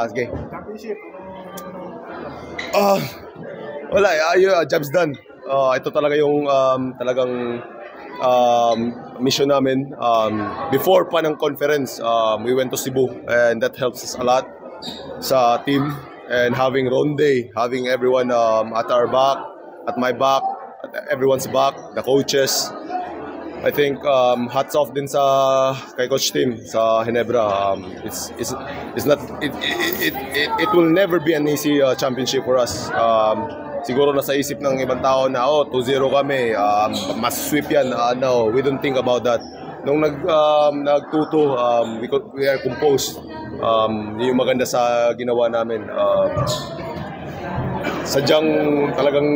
Sige. Championship. Wala, job's done. Ito talaga yung talagang mission namin. Before pa ng conference, we went to Cebu, and that helps us a lot sa team. And having Ronde, having everyone at our back, at my back, at everyone's back, the coaches. I think hats off din sa kay Coach Tim sa Ginebra. It will never be an easy championship for us. Siguro nasa isip ng ibang tao na 2-0 kami, mas sweep yan. No, we don't think about that. Nung nag-2-2, we are composed. Yun yung maganda sa ginawa namin. Sadyang talagang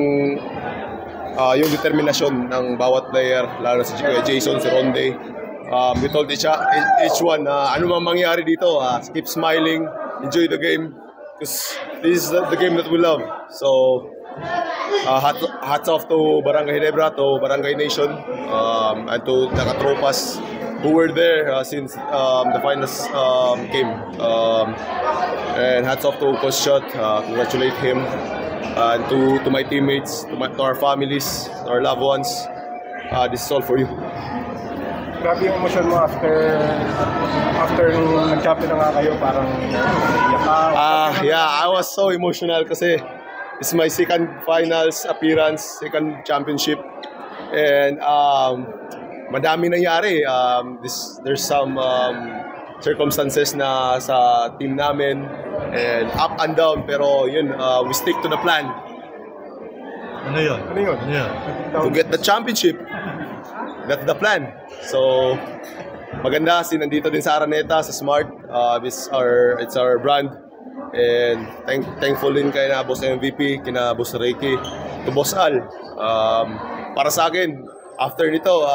yung determinasyon ng bawat player, lalo si Jason, si Ronde. We told each one ano mang mangyari dito, keep smiling, enjoy the game, because this is the game that we love. So hats off to Barangay Ginebra, to Barangay Nation, and to the Katropas who were there since the finals came. And hats off to Coach Shot, congratulate him, and to my teammates, to our families, to our loved ones. This is all for you. Grabe yung emotion mo after nung nag-champion na nga kayo, parang iyak ka. Yeah, I was so emotional kasi it's my second finals appearance, second championship, and madami nangyari. There's some circumstances na sa team namin, and up and down, pero yun, we stick to the plan. Ano yun? To get the championship. That's the plan. So maganda, nandito din sa Araneta, sa Smart. It's our brand. And thankful din kay na Boss MVP, kina Boss Reiki, to Boss Al. Para sa akin, after nito,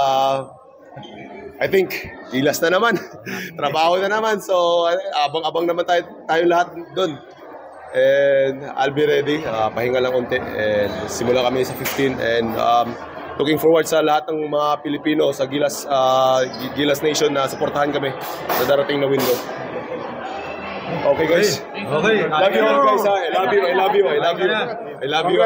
I think ilas na naman. Trabaho na naman. So abang-abang naman tayo lahat doon. And I'll be ready. Pahinga lang unti. And simula kami sa 15. And looking forward sa lahat ng mga Pilipino sa Gilas Nation na suportahan kami sa darating na window. Okay guys. Okay. Love you all guys. I love you.